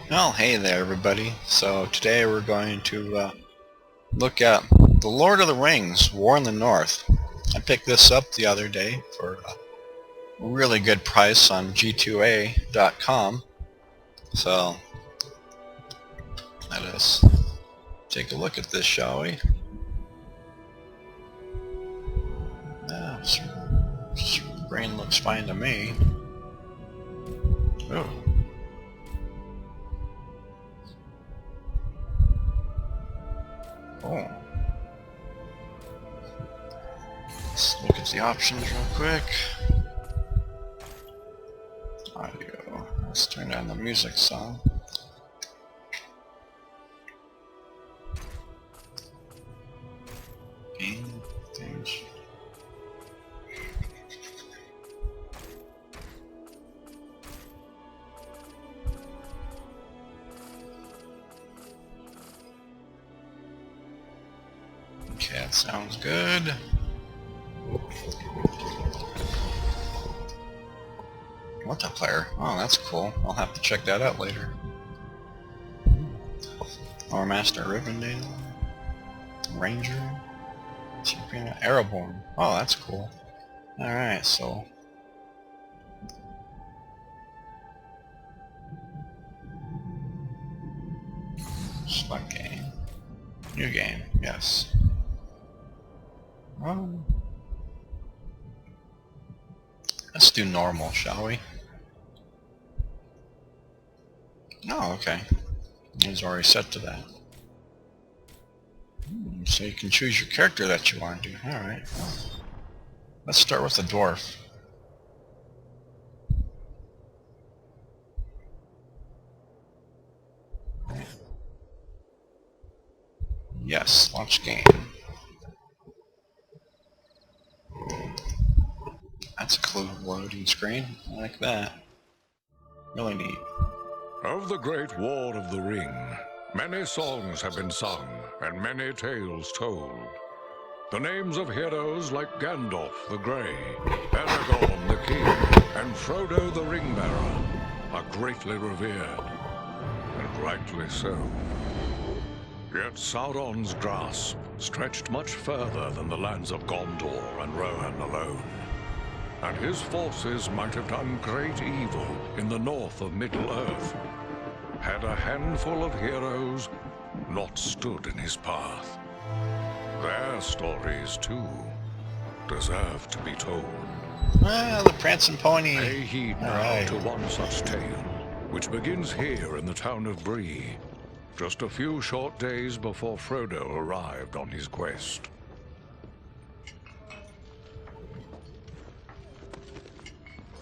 Well, hey there, everybody. So today we're going to look at The Lord of the Rings: War in the North. I picked this up the other day for a really good price on G2A.com. So let us take a look at this, shall we? Screen looks fine to me. Oh. Oh. Let's look at the options real quick. Audio. Let's turn down the music song. Game things. Okay, that sounds good. Multiplayer. Oh, that's cool. I'll have to check that out later. Lore Master Rivendell. Ranger. Champion Ereborn. Oh, that's cool. Alright, so... select game. New game, yes. Let's do normal, shall we? Oh, okay. It's already set to that. So you can choose your character that you want to do. Alright. Well, let's start with the dwarf. Yes, launch game. That's a cool loading screen. I like that. Really neat. Of the Great War of the Ring, many songs have been sung and many tales told. The names of heroes like Gandalf the Grey, Aragorn the King, and Frodo the Ring-Bearer are greatly revered, and rightly so. Yet Sauron's grasp stretched much further than the lands of Gondor and Rohan alone, and his forces might have done great evil in the north of Middle-earth, had a handful of heroes not stood in his path. Their stories, too, deserve to be told. Ah, the Prancing Pony. Pay heed now to one such tale, which begins here in the town of Bree, just a few short days before Frodo arrived on his quest.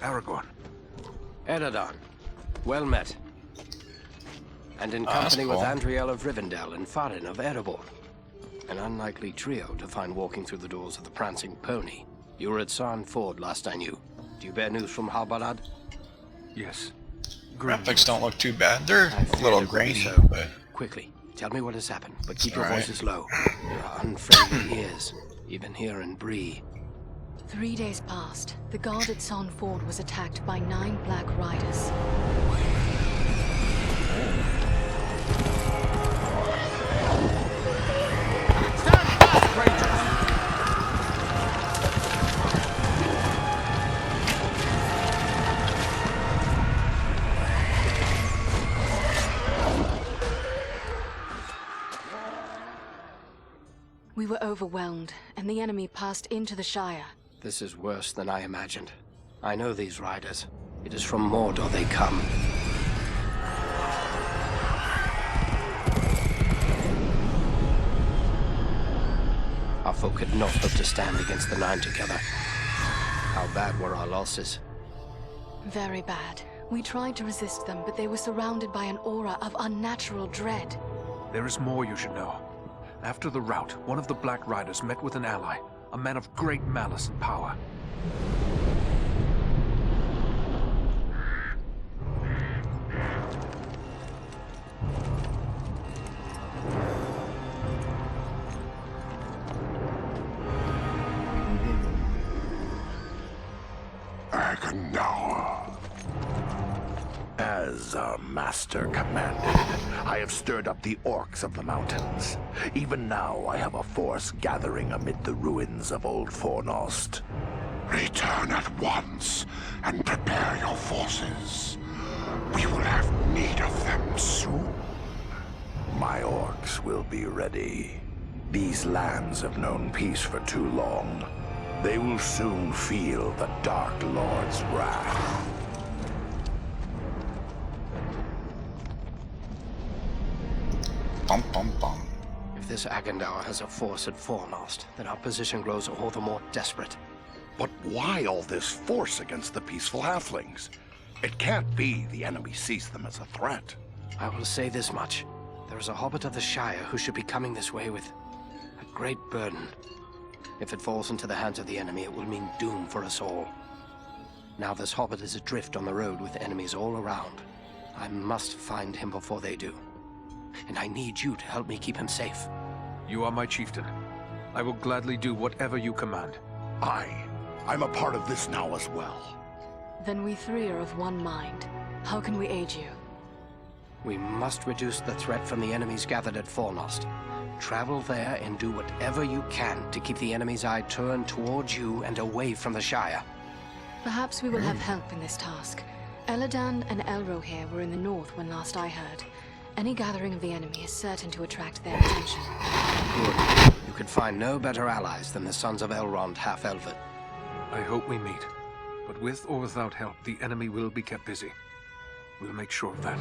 Aragorn. Eredon. Well met. And in company with Andriel of Rivendell and Farin of Ereborn. An unlikely trio to find walking through the doors of the Prancing Pony. You were at Sarn Ford last I knew. Do you bear news from Halbarad? Yes. Graphics don't look too bad. They're a little grainy, but... Quickly, tell me what has happened, but keep your voices low. There are unfriendly ears, even here in Bree. 3 days passed. The guard at Sarn Ford was attacked by 9 Black Riders. Stand fast, Rangers! We were overwhelmed, and the enemy passed into the Shire. This is worse than I imagined. I know these riders. It is from Mordor they come. Our folk could not hope to stand against the 9 together. How bad were our losses? Very bad. We tried to resist them, but they were surrounded by an aura of unnatural dread. There is more you should know. After the rout, one of the Black Riders met with an ally, a man of great malice and power. Agendaur. As As our master commanded, I have stirred up the orcs of the mountains. Even now I have a force gathering amid the ruins of Old Fornost. Return at once and prepare your forces. We will have need of them soon. My orcs will be ready. These lands have known peace for too long. They will soon feel the Dark Lord's wrath. Bum bum bum. If this Agendaur has a force at Fornost, then our position grows all the more desperate. But why all this force against the peaceful halflings? It can't be the enemy sees them as a threat. I will say this much. There is a hobbit of the Shire who should be coming this way with a great burden. If it falls into the hands of the enemy, it will mean doom for us all. Now this hobbit is adrift on the road with enemies all around. I must find him before they do. And I need you to help me keep him safe. You are my chieftain. I will gladly do whatever you command. I'm a part of this now as well. Then we three are of one mind. How can we aid you? We must reduce the threat from the enemies gathered at Fornost. Travel there and do whatever you can to keep the enemy's eye turned towards you and away from the Shire. Perhaps we will have help in this task. Eladan and Elrohir were in the north when last I heard. Any gathering of the enemy is certain to attract their attention. Good. You could find no better allies than the sons of Elrond half-elven. I hope we meet. But with or without help, the enemy will be kept busy. We'll make sure of that.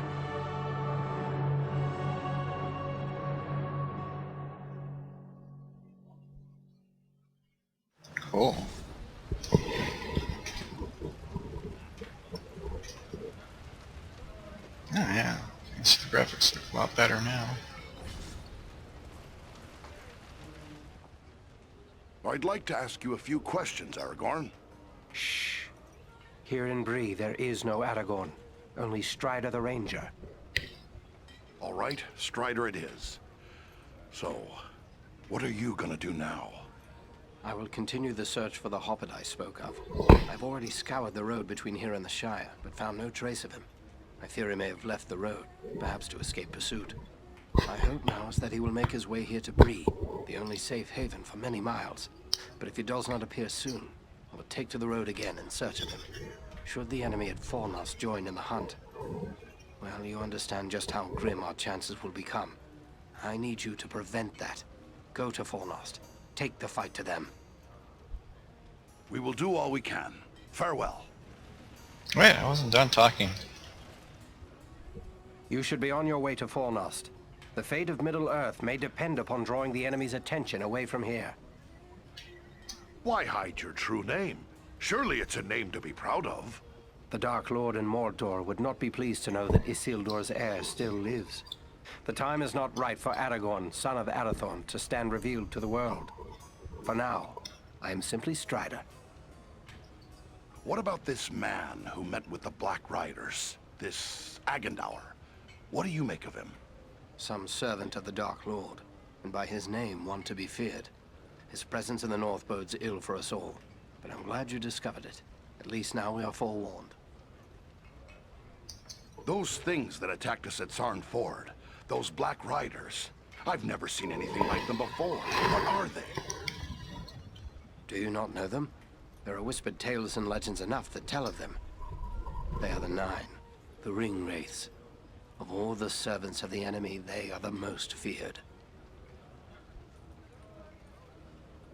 Cool. Oh yeah, I see the graphics look a lot better now. I'd like to ask you a few questions, Aragorn. Shh. Here in Bree, there is no Aragorn. Only Strider the Ranger. All right, Strider it is. So, what are you gonna do now? I will continue the search for the hobbit I spoke of. I've already scoured the road between here and the Shire, but found no trace of him. I fear he may have left the road, perhaps to escape pursuit. My hope now is that he will make his way here to Bree, the only safe haven for many miles. But if he does not appear soon, I will take to the road again in search of him. Should the enemy at Fornost join in the hunt, well, you understand just how grim our chances will become. I need you to prevent that. Go to Fornost. Take the fight to them. We will do all we can. Farewell. Wait, I wasn't done talking. You should be on your way to Fornost. The fate of Middle-earth may depend upon drawing the enemy's attention away from here. Why hide your true name? Surely it's a name to be proud of. The Dark Lord in Mordor would not be pleased to know that Isildur's heir still lives. The time is not right for Aragorn, son of Arathorn, to stand revealed to the world. For now, I am simply Strider. What about this man who met with the Black Riders? This Agendaur? What do you make of him? Some servant of the Dark Lord, and by his name one to be feared. His presence in the north bodes ill for us all, but I'm glad you discovered it. At least now we are forewarned. Those things that attacked us at Sarn Ford, those Black Riders, I've never seen anything like them before. What are they? Do you not know them? There are whispered tales and legends enough that tell of them. They are the Nine, the Ring Wraiths. Of all the servants of the enemy, they are the most feared.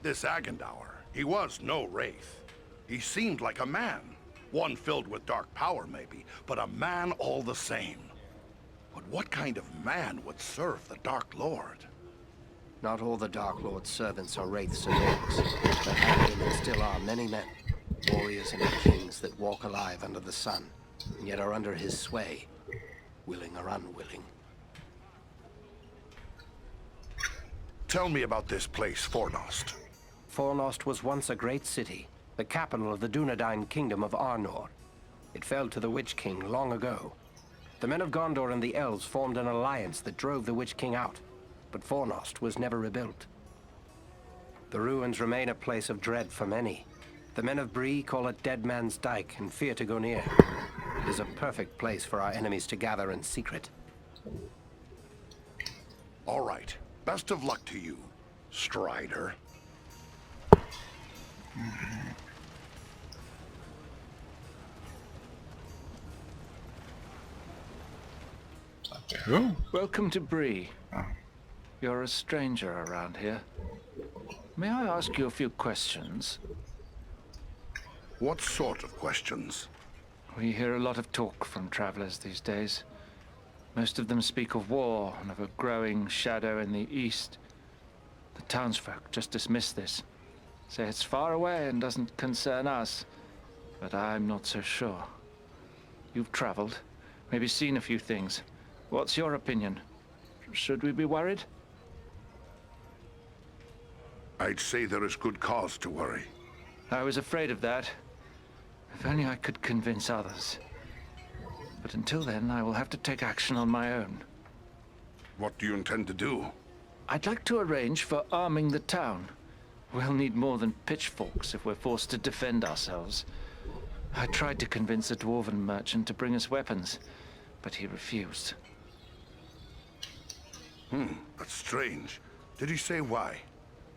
This Agendaur, he was no wraith. He seemed like a man. One filled with dark power, maybe, but a man all the same. But what kind of man would serve the Dark Lord? Not all the Dark Lord's servants are wraiths and orcs. There have been and still are many men, warriors and kings that walk alive under the sun, and yet are under his sway, willing or unwilling. Tell me about this place, Fornost. Fornost was once a great city, the capital of the Dunedain kingdom of Arnor. It fell to the Witch King long ago. The men of Gondor and the elves formed an alliance that drove the Witch King out, but Fornost was never rebuilt. The ruins remain a place of dread for many. The men of Bree call it Dead Man's Dyke and fear to go near. is a perfect place for our enemies to gather in secret. All right. Best of luck to you, Strider. Talk to who? Welcome to Bree. You're a stranger around here. May I ask you a few questions? What sort of questions? We hear a lot of talk from travelers these days. Most of them speak of war and of a growing shadow in the east. The townsfolk just dismiss this. Say it's far away and doesn't concern us. But I'm not so sure. You've traveled, maybe seen a few things. What's your opinion? Should we be worried? I'd say there is good cause to worry. I was afraid of that. If only I could convince others. But until then, I will have to take action on my own. What do you intend to do? I'd like to arrange for arming the town. We'll need more than pitchforks if we're forced to defend ourselves. I tried to convince a dwarven merchant to bring us weapons, but he refused. That's strange. Did he say why?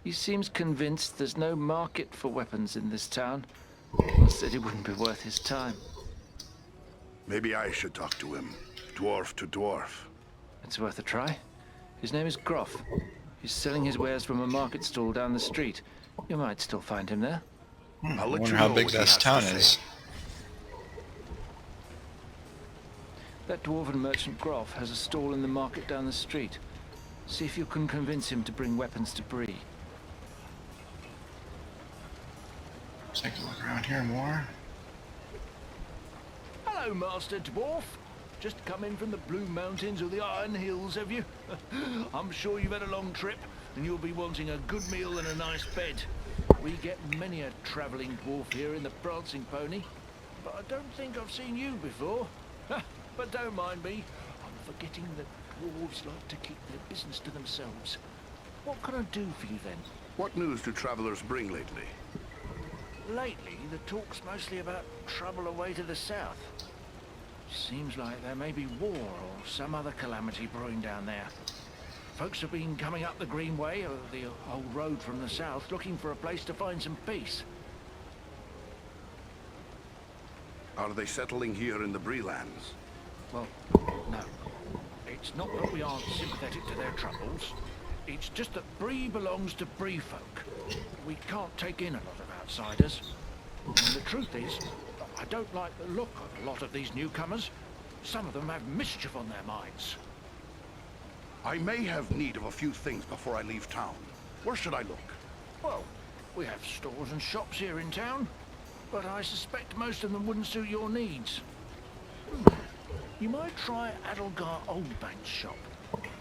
He seems convinced there's no market for weapons in this town. He said it wouldn't be worth his time. Maybe I should talk to him. Dwarf to dwarf. It's worth a try. His name is Groff. He's selling his wares from a market stall down the street. You might still find him there. I'll I let wonder you how know big what he this has to town say. is. That dwarven merchant Groff has a stall in the market down the street. See if you can convince him to bring weapons to Bree. Take a look around here more. Hello, Master Dwarf. Just come in from the Blue Mountains or the Iron Hills, have you? I'm sure you've had a long trip, and you'll be wanting a good meal and a nice bed. We get many a travelling dwarf here in the Prancing Pony, but I don't think I've seen you before. But don't mind me. I'm forgetting that dwarves like to keep their business to themselves. What can I do for you then? What news do travelers bring lately? Lately, the talk's mostly about trouble away to the south. Seems like there may be war or some other calamity brewing down there. Folks have been coming up the Greenway, or the old road from the south, looking for a place to find some peace. Are they settling here in the Breelands? Well, no. It's not that we aren't sympathetic to their troubles. It's just that Bree belongs to Bree folk. We can't take in a lot of outsiders. And the truth is, I don't like the look of a lot of these newcomers. Some of them have mischief on their minds. I may have need of a few things before I leave town. Where should I look? Well, we have stores and shops here in town, but I suspect most of them wouldn't suit your needs. You might try Adelgar Oldbank's shop.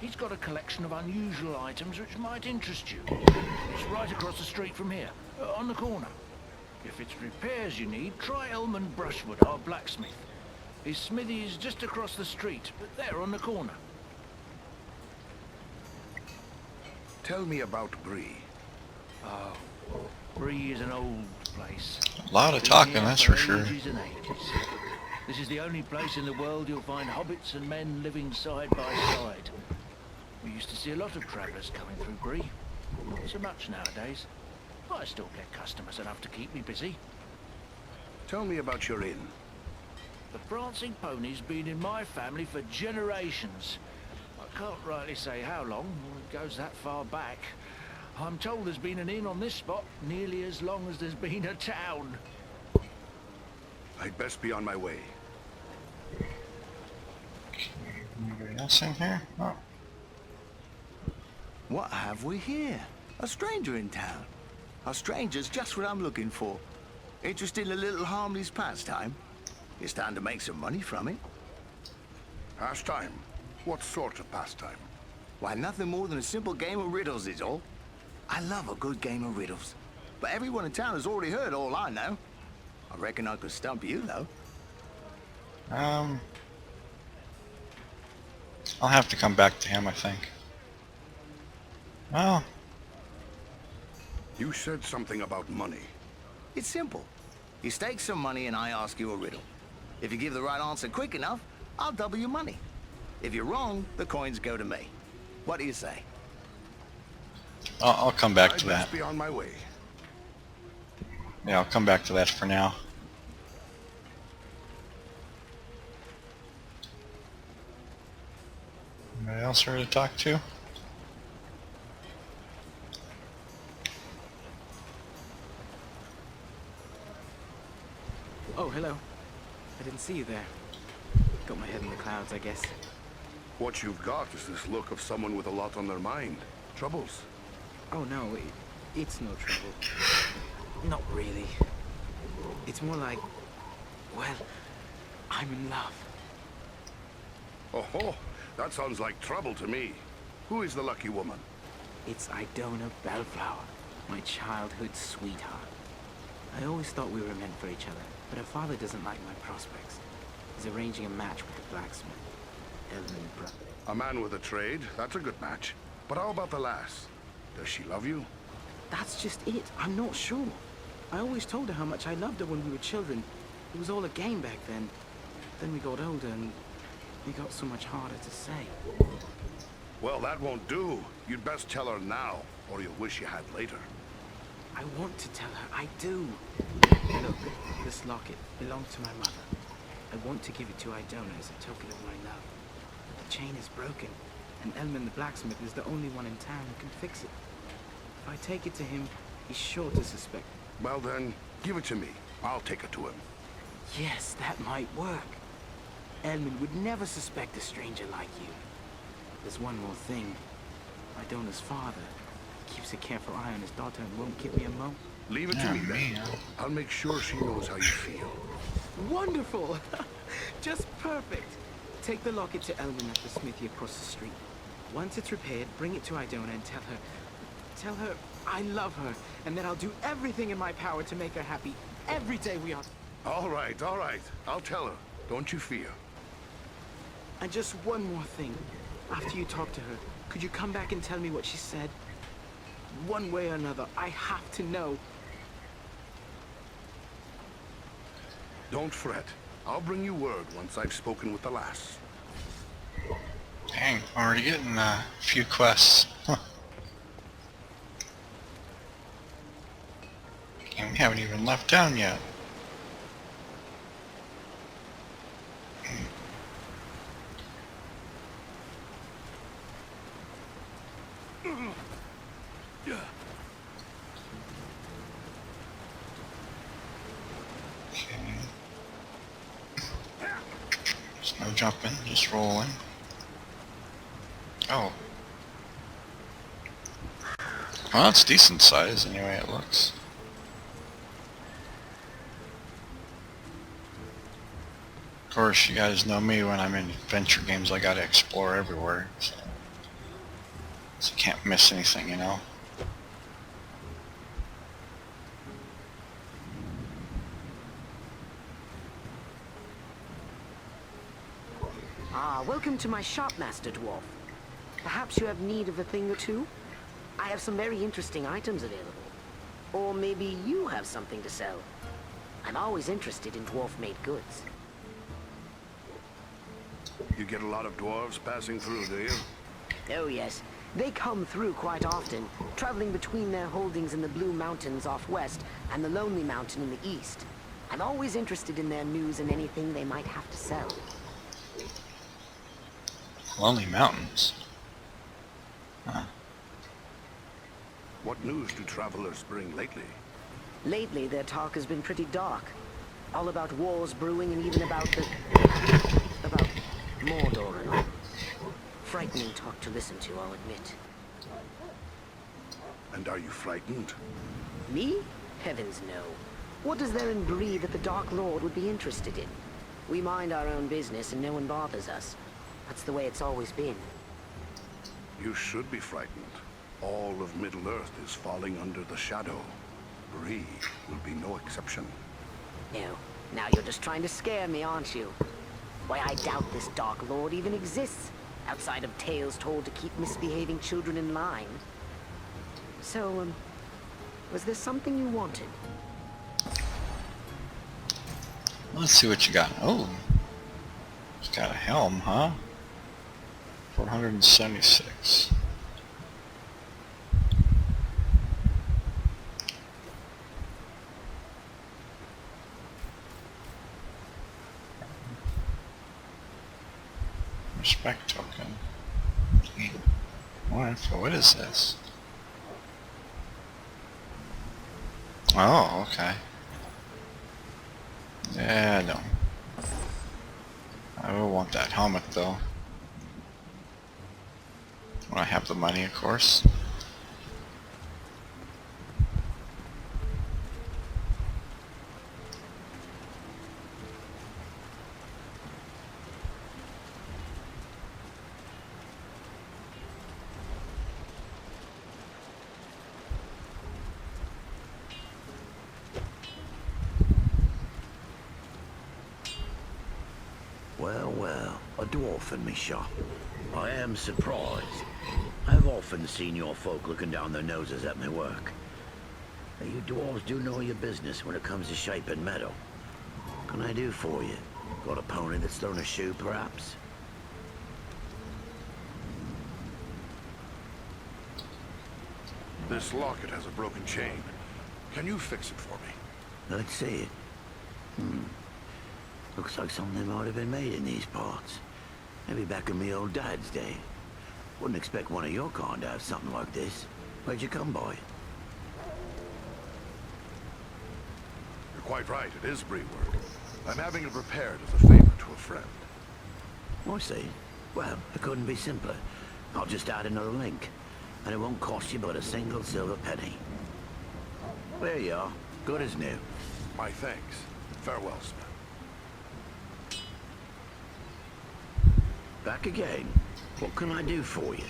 He's got a collection of unusual items which might interest you. It's right across the street from here, on the corner. If it's repairs you need, try Elman Brushwood, our blacksmith. His smithy is just across the street, but there on the corner. Tell me about Bree. Oh, Bree is an old place. A lot of Been talking, here that's for sure. ages and ages. This is the only place in the world you'll find hobbits and men living side by side. We used to see a lot of travellers coming through Bree. Not so much nowadays. I still get customers enough to keep me busy. Tell me about your inn. The Prancing Pony's been in my family for generations. I can't rightly say how long. It goes that far back. I'm told there's been an inn on this spot nearly as long as there's been a town. I'd best be on my way. Anybody else in here? Oh. What have we here? A stranger in town. A stranger's just what I'm looking for. Interested in a little harmless pastime? It's time to make some money from it. Pastime? What sort of pastime? Why, nothing more than a simple game of riddles is all. I love a good game of riddles. But everyone in town has already heard all I know. I reckon I could stump you, though. I'll have to come back to him, I think. Well, You said something about money. It's simple. You stake some money and I ask you a riddle. If you give the right answer quick enough, I'll double your money. If you're wrong, the coins go to me. What do you say? I'll come back I'd to best that. be on my way. Yeah, I'll come back to that for now. Anybody else here to talk to? Oh, hello. I didn't see you there. Got my head in the clouds, I guess. What you've got is this look of someone with a lot on their mind. Troubles? Oh, no, it's no trouble. Not really. It's more like, well, I'm in love. Oh, that sounds like trouble to me. Who is the lucky woman? It's Idona Bellflower, my childhood sweetheart. I always thought we were meant for each other, but her father doesn't like my prospects. He's arranging a match with the blacksmith. Elman brother. A man with a trade, that's a good match. But how about the lass? Does she love you? That's just it. I'm not sure. I always told her how much I loved her when we were children. It was all a game back then. Then we got older and it got so much harder to say. Well, that won't do. You'd best tell her now, or you'll wish you had later. I want to tell her. I do. Look, this locket belonged to my mother. I want to give it to Idona as a token of my love. But the chain is broken, and Elman the blacksmith is the only one in town who can fix it. If I take it to him, he's sure to suspect. Well then, give it to me. I'll take it to him. Yes, that might work. Elman would never suspect a stranger like you. There's one more thing. Idona's father keeps a careful eye on his daughter and won't give me a mo. Leave it to me then. I'll make sure she knows how you feel. Wonderful! Just perfect. Take the locket to Elman at the smithy across the street. Once it's repaired, bring it to Idona and tell her I love her, and that I'll do everything in my power to make her happy every day we are. All right. I'll tell her. Don't you fear. And just one more thing. After you talk to her, could you come back and tell me what she said? One way or another, I have to know. Don't fret. I'll bring you word once I've spoken with the lass. Dang, already getting a few quests. Huh. And we haven't even left town yet. There's no jumping, just rolling. Oh. Well, it's decent size anyway, it looks. Of course, you guys know me, when I'm in adventure games I gotta explore everywhere, so you can't miss anything, you know? Welcome to my shop, Master Dwarf. Perhaps you have need of a thing or two? I have some very interesting items available. Or maybe you have something to sell. I'm always interested in dwarf-made goods. You get a lot of dwarves passing through, do you? Oh yes, they come through quite often, traveling between their holdings in the Blue Mountains off west and the Lonely Mountain in the east. I'm always interested in their news and anything they might have to sell. Lonely Mountains. Huh. What news do travelers bring lately? Lately, their talk has been pretty dark. All about wars brewing and even about Mordor and all. Frightening talk to listen to, I'll admit. And are you frightened? Me? Heavens no. What does there in Bree that the Dark Lord would be interested in? We mind our own business and no one bothers us. That's the way it's always been. You should be frightened. All of Middle-earth is falling under the shadow. Bree will be no exception. No. Now you're just trying to scare me, aren't you? Why, I doubt this Dark Lord even exists, outside of tales told to keep misbehaving children in line. So, was there something you wanted? Let's see what you got. Oh, it's got a helm, huh? 476. Respect token. What is this? Oh, okay. Yeah, no. I will want that helmet though. When I have the money, of course. Well, well, a dwarf in me shop. I am surprised. I've often seen your folk looking down their noses at my work. You dwarves do know your business when it comes to shaping metal. What can I do for you? Got a pony that's thrown a shoe, perhaps? This locket has a broken chain. Can you fix it for me? Let's see it. Looks like something might have been made in these parts. Maybe back in me old dad's day. Wouldn't expect one of your kind to have something like this. Where'd you come by? You're quite right, it is Brework. I'm having it repaired as a favor to a friend. I see. Well, it couldn't be simpler. I'll just add another link. And it won't cost you but a single silver penny. There you are. Good as new. My thanks. Farewell, Smith. Back again. What can I do for you?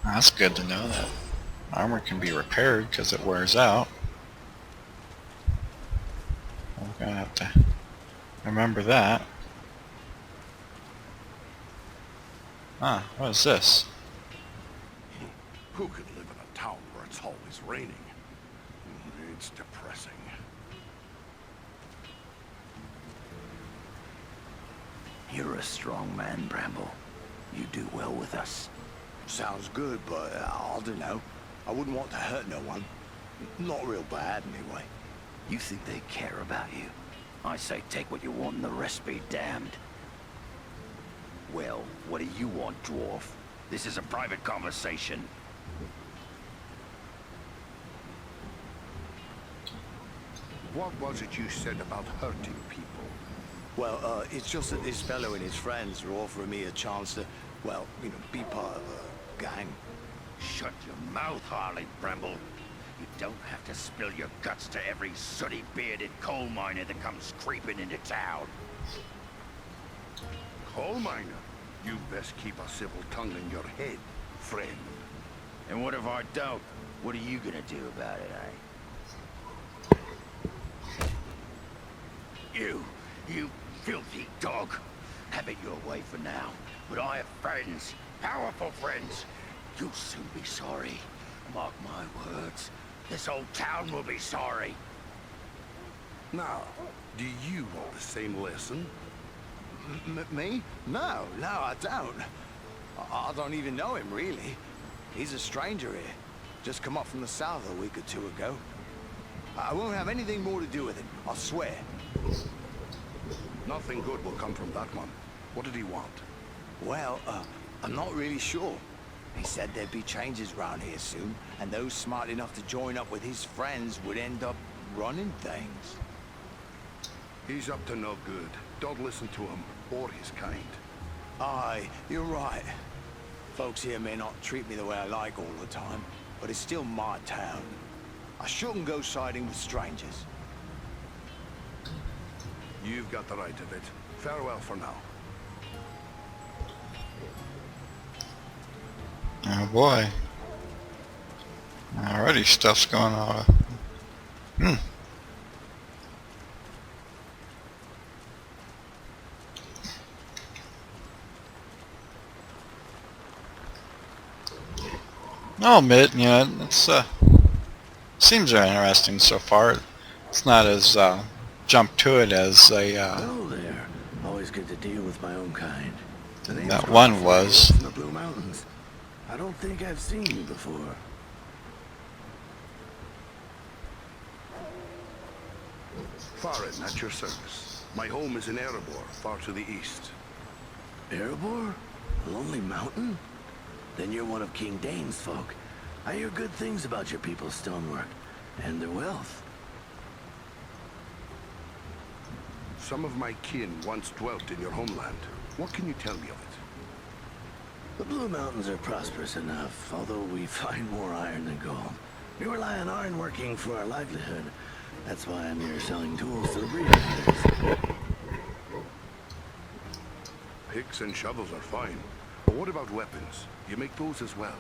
That's good to know that armor can be repaired because it wears out. I'm gonna have to remember that. Ah, what is this? Who could live in a town where it's always raining? It's depressing. You're a strong man, Bramble. You do well with us. Sounds good, but I don't know. I wouldn't want to hurt no one. Not real bad, anyway. You think they care about you? I say take what you want and the rest be damned. Well, what do you want, dwarf? This is a private conversation. What was it you said about hurting people? Well, it's just that this fellow and his friends are offering me a chance to, well, you know, be part of a gang. Shut your mouth, Harley Bramble. You don't have to spill your guts to every sooty-bearded coal miner that comes creeping into town. Coal miner? You best keep a civil tongue in your head, friend. And what if I don't? What are you gonna do about it, eh? You filthy dog. Have it your way for now. But I have friends, powerful friends. You'll soon be sorry. Mark my words. This old town will be sorry. Now, do you want the same lesson? Me? No, I don't. I don't even know him, really. He's a stranger here. Just come up from the south a week or two ago. I won't have anything more to do with him, I swear. Nothing good will come from that one. What did he want? Well, I'm not really sure. He said there'd be changes around here soon, and those smart enough to join up with his friends would end up running things. He's up to no good. Don't listen to him, or his kind. Aye, you're right. Folks here may not treat me the way I like all the time, but it's still my town. I shouldn't go siding with strangers. You've got the right of it. Farewell for now. Oh boy. Already stuff's going on. I'll admit, you know, it's seems very interesting so far. It's not as jump to it as a Hello there. Always good to deal with my own kind. The name's that one Crawford was. from the Blue Mountains. I don't think I've seen you before. Farin, at your service. My home is in Erebor, far to the east. Erebor? A lonely mountain? Then you're one of King Dane's folk. I hear good things about your people's stonework and their wealth. Some of my kin once dwelt in your homeland. What can you tell me of it? The Blue Mountains are prosperous enough, although we find more iron than gold. We rely on iron working for our livelihood. That's why I'm here selling tools to the breeders. Picks and shovels are fine. But what about weapons? You make those as well?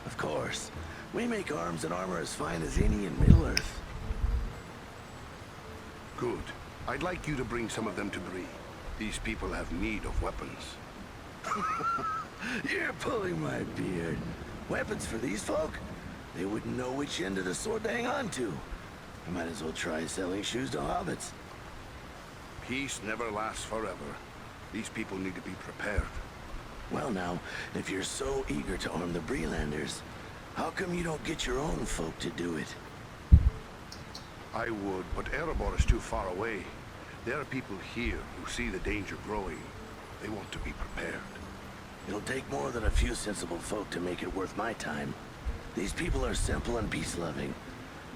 Of course. We make arms and armor as fine as any in Middle-earth. Good. I'd like you to bring some of them to Bree. These people have need of weapons. You're pulling my beard. Weapons for these folk? They wouldn't know which end of the sword to hang on to. I might as well try selling shoes to hobbits. Peace never lasts forever. These people need to be prepared. Well now, if you're so eager to arm the Breelanders, how come you don't get your own folk to do it? I would, but Erebor is too far away. There are people here who see the danger growing. They want to be prepared. It'll take more than a few sensible folk to make it worth my time. These people are simple and peace-loving.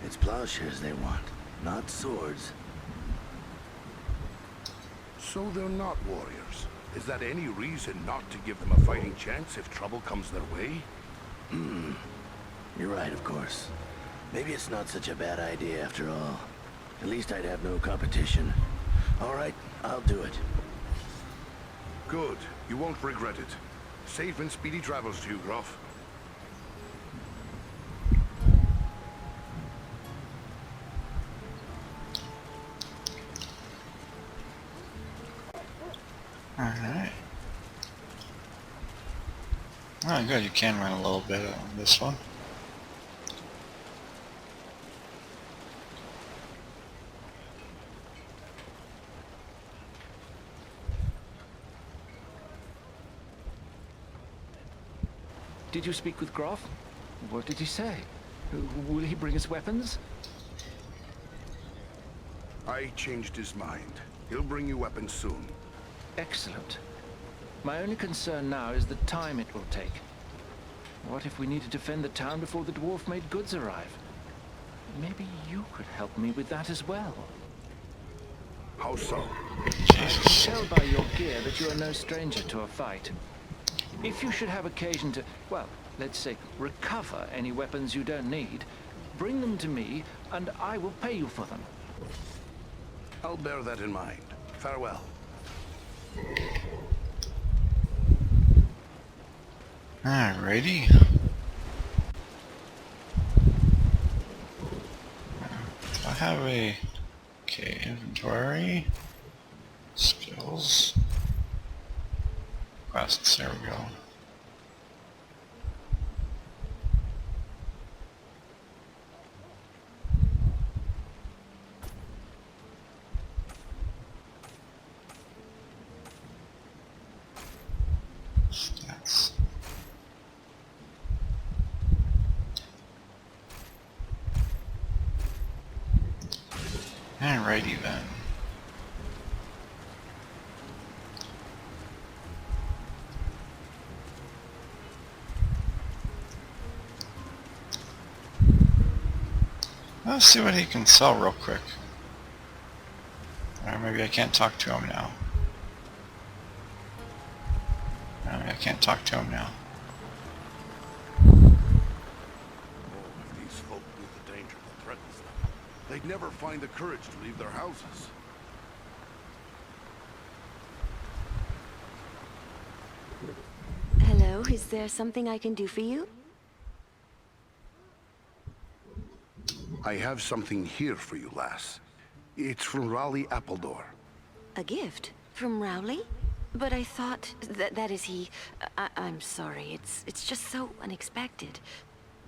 It's plowshares they want, not swords. So they're not warriors. Is that any reason not to give them a fighting chance if trouble comes their way? You're right, of course. Maybe it's not such a bad idea after all. At least I'd have no competition. All right, I'll do it. Good. You won't regret it. Safe and speedy travels to you, Groff. Alright. Oh good, you can run a little bit on this one. Did you speak with Groff? What did he say? Will he bring us weapons? I changed his mind. He'll bring you weapons soon. Excellent. My only concern now is the time it will take. What if we need to defend the town before the dwarf-made goods arrive? Maybe you could help me with that as well. How so? I can tell by your gear that you are no stranger to a fight. If you should have occasion to, well, let's say, recover any weapons you don't need, bring them to me, and I will pay you for them. I'll bear that in mind. Farewell. Alrighty. I have a inventory, skills, quests. There we go. Stats. Alrighty then. Let's see what he can sell real quick. Or maybe I can't talk to him now. I can't talk to him now. Oh, if these folk knew the danger that threatens them, they'd never find the courage to leave their houses. Hello, is there something I can do for you? I have something here for you, lass. It's from Raleigh Appledore. A gift? From Rowley? But I thought that is he... I'm sorry, it's just so unexpected.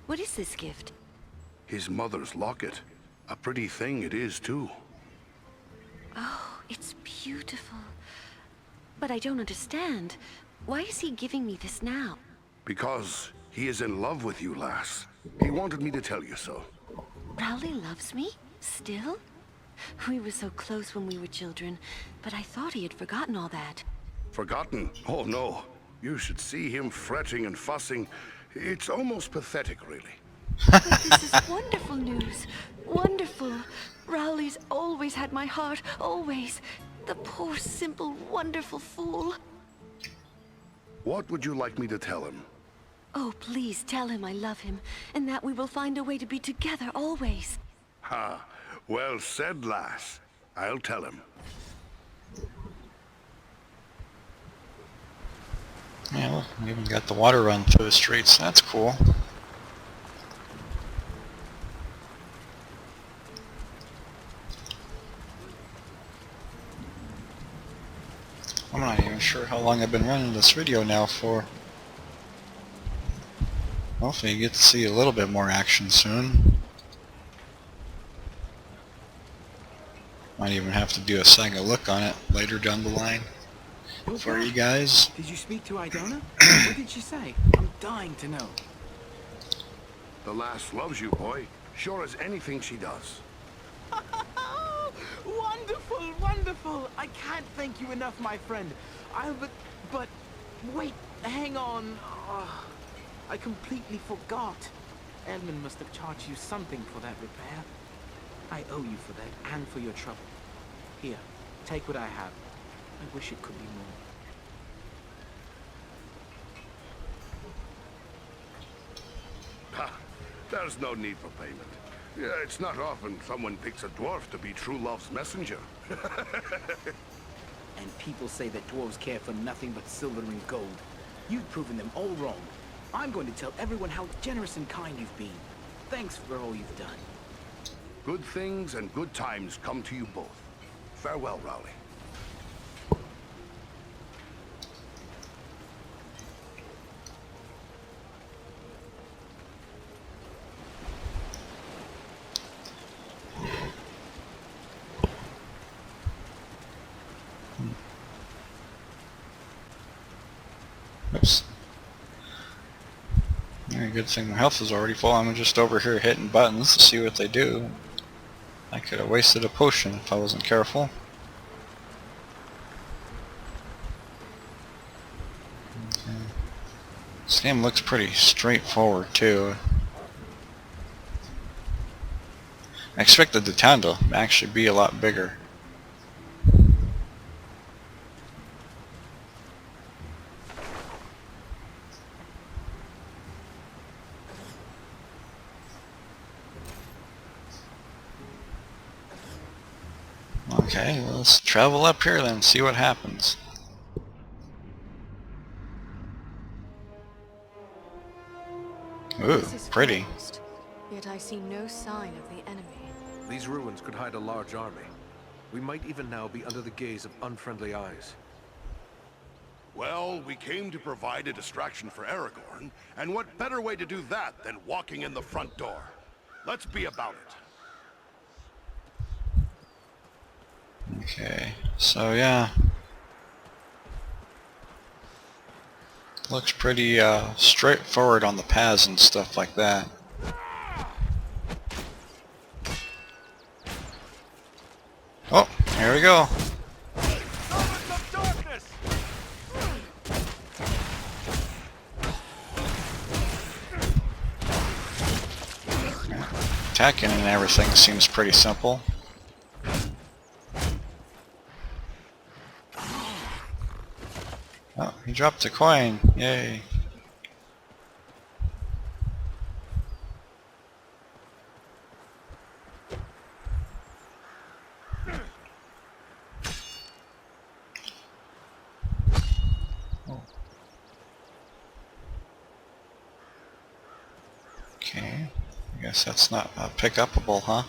What is this gift? His mother's locket. A pretty thing it is, too. Oh, it's beautiful. But I don't understand. Why is he giving me this now? Because he is in love with you, lass. He wanted me to tell you so. Rowley loves me? Still? We were so close when we were children, but I thought he had forgotten all that. Forgotten? Oh, no. You should see him fretting and fussing. It's almost pathetic, really. But this is wonderful news. Wonderful. Rowley's always had my heart, always. The poor, simple, wonderful fool. What would you like me to tell him? Oh, please tell him I love him, and that we will find a way to be together always. Ha! Well said, lass. I'll tell him. Yeah, well, we even got the water run through the streets. That's cool. I'm not even sure how long I've been running this video now for. Hopefully you get to see a little bit more action soon. Might even have to do a second look on it later down the line for you guys. Did you speak to Idona? What did she say? I'm dying to know. The lass loves you, boy. Sure as anything she does. Wonderful, wonderful! I can't thank you enough, my friend. But wait, hang on. Oh, I completely forgot. Edmund must have charged you something for that repair. I owe you for that and for your trouble. Here, take what I have. I wish it could be more. Ha! There's no need for payment. Yeah, it's not often someone picks a dwarf to be true love's messenger. And people say that dwarves care for nothing but silver and gold. You've proven them all wrong. I'm going to tell everyone how generous and kind you've been. Thanks for all you've done. Good things and good times come to you both. Farewell, Rowley. Oops. Yeah, good thing my health is already full. I'm just over here hitting buttons to see what they do. I could have wasted a potion if I wasn't careful. Okay. This game looks pretty straightforward too. I expected the town to actually be a lot bigger. Okay, well, let's travel up here then, see what happens. Ooh, pretty. Closed, yet I see no sign of the enemy. These ruins could hide a large army. We might even now be under the gaze of unfriendly eyes. Well, we came to provide a distraction for Aragorn, and what better way to do that than walking in the front door? Let's be about it. Okay, so yeah. Looks pretty straightforward on the paths and stuff like that. Oh, here we go. Attacking and everything seems pretty simple. Oh, he dropped a coin. Yay. Oh. Okay, I guess that's not pick-upable, huh?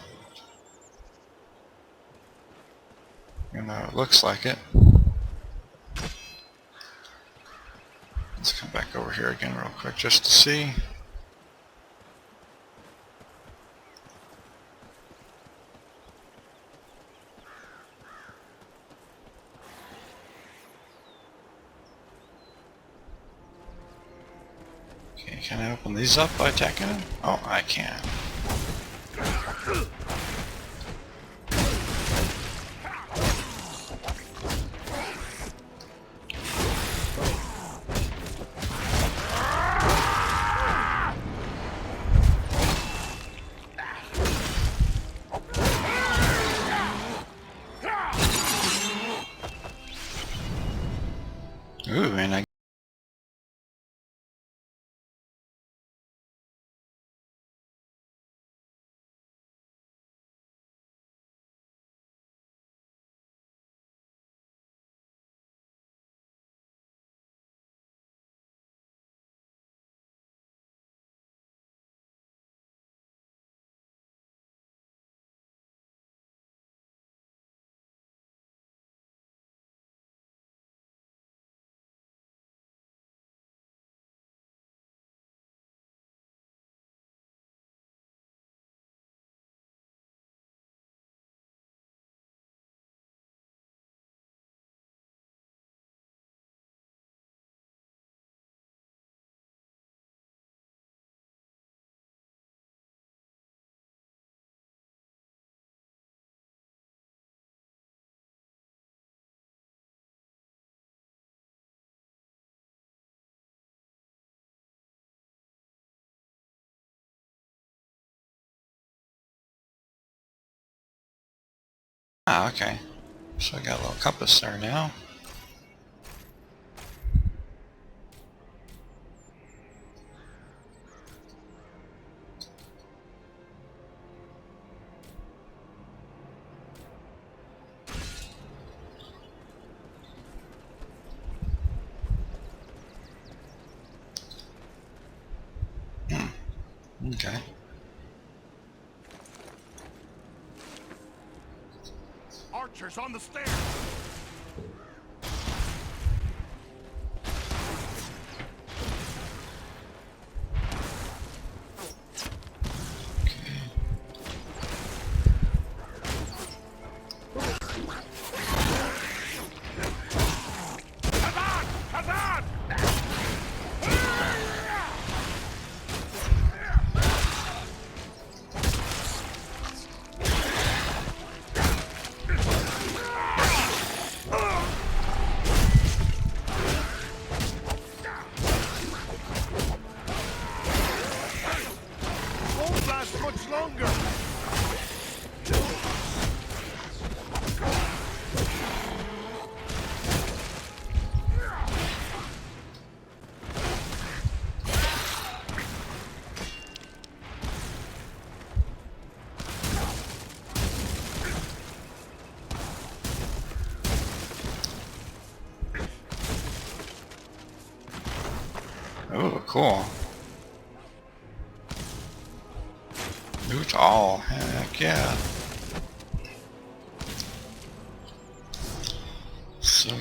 Even though it looks like it. Let's come back over here again real quick just to see. Okay, can I open these up by attacking them? Oh, I can. Ooh, and I okay. So I got a little compass there now. Okay. Archers on the stairs! Oh, cool. Loot all. Heck yeah. So...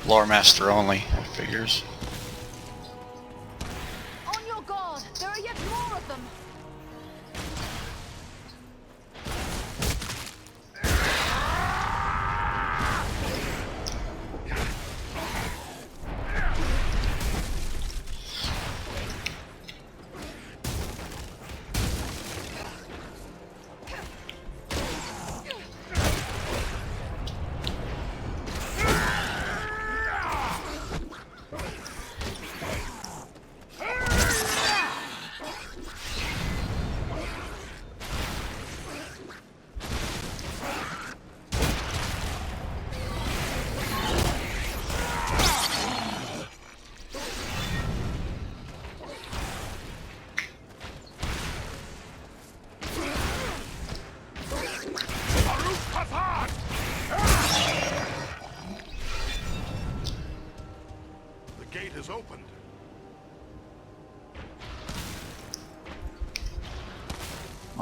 lore master only, it figures. On your guard! There are yet more of them!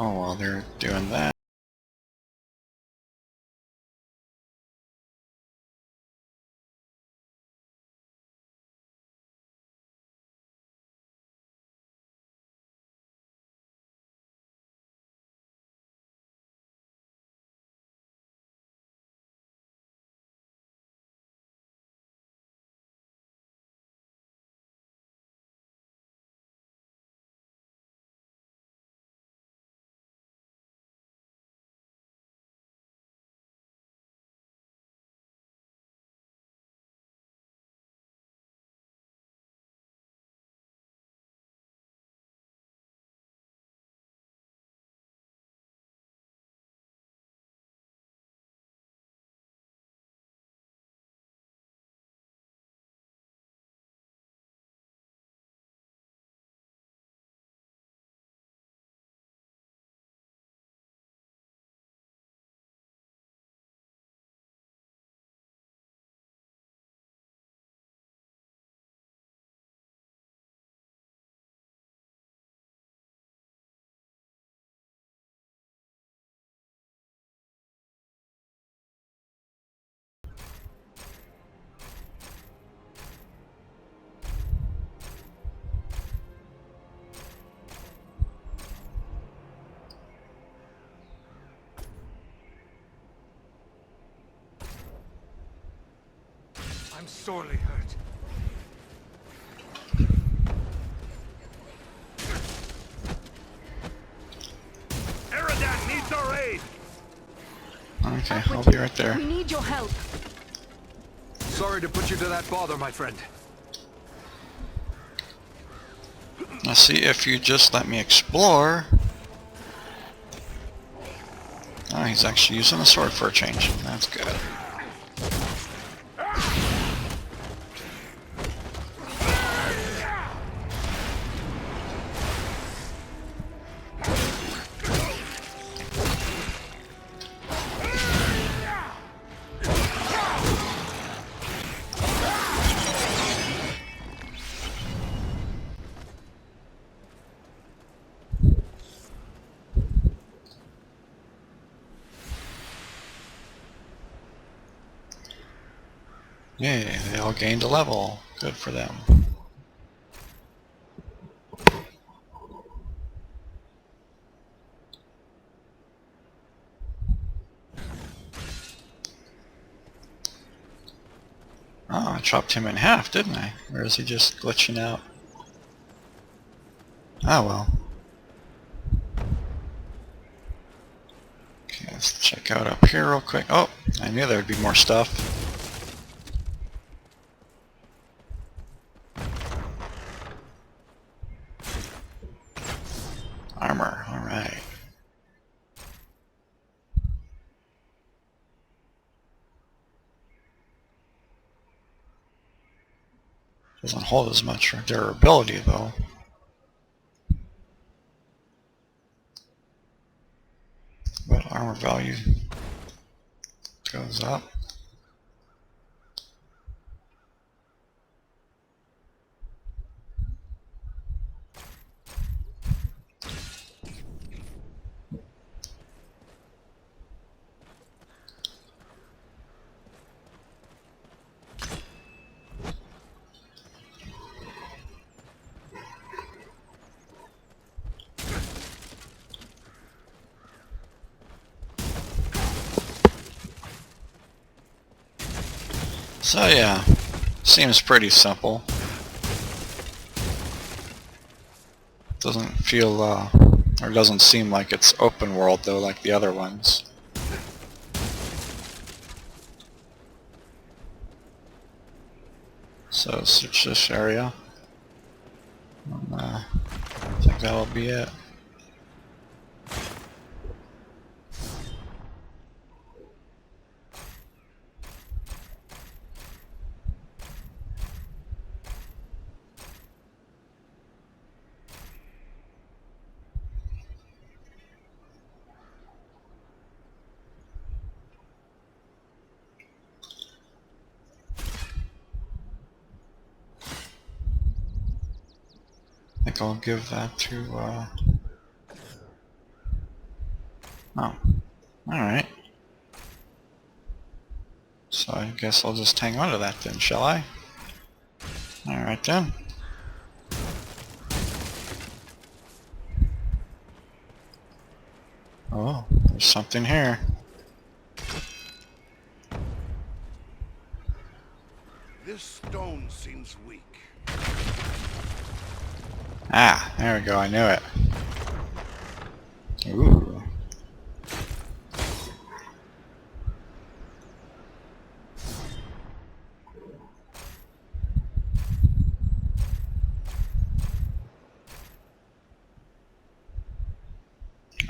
Oh, while they're doing that. I'm sorely hurt. Eradan needs our aid! Okay, I'll be right there. We need your help. Sorry to put you to that bother, my friend. Now see, if you just let me explore... Oh, he's actually using a sword for a change. That's good. Yay, they all gained a level. Good for them. Oh, I chopped him in half, didn't I? Or is he just glitching out? Oh well. Okay, let's check out up here real quick. Oh, I knew there would be more stuff. Armor, alright. Doesn't hold as much for durability though. But armor value goes up. So yeah, seems pretty simple. Doesn't feel, or doesn't seem like it's open world though, like the other ones. So search this area. And, I think that'll be it. I think I'll give that to Oh, alright. So I guess I'll just hang on to that then, shall I? Alright then. Oh, there's something here. This stone seems weak. Ah, there we go, I knew it. Ooh.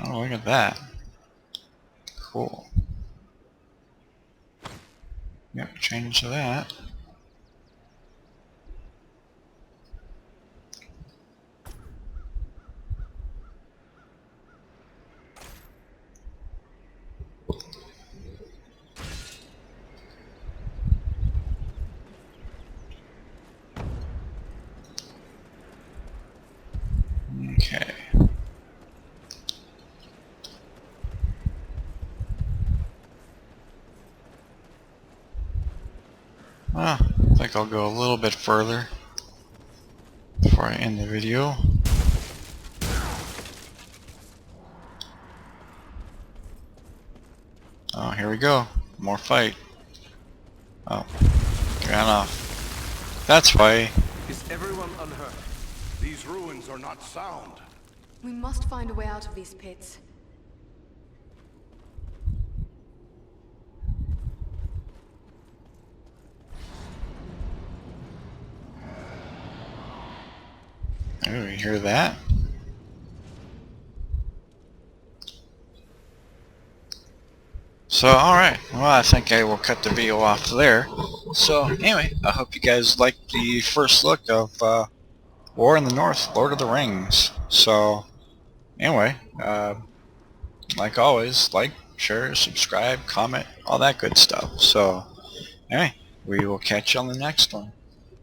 Oh, look at that. Cool. Yep, change to that. Okay. I think I'll go a little bit further before I end the video. Oh, here we go. More fight. Oh, ran off. That's why. Is everyone unhurt? These ruins are not sound. We must find a way out of these pits. Oh, you hear that? So, alright, well, I think I will cut the video off there. So, anyway, I hope you guys liked the first look of War in the North, Lord of the Rings. So, anyway, like always, like, share, subscribe, comment, all that good stuff. So, anyway, we will catch you on the next one.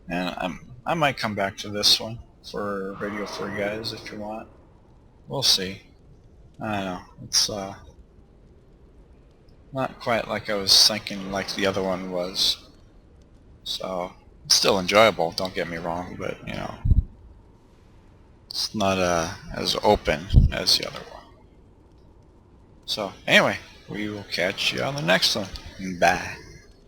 And I might come back to this one for a video for you guys if you want. We'll see. I don't know. It's not quite like I was thinking like the other one was. So it's still enjoyable, don't get me wrong, but you know, it's not as open as the other one. So anyway, we will catch you on the next one. Bye.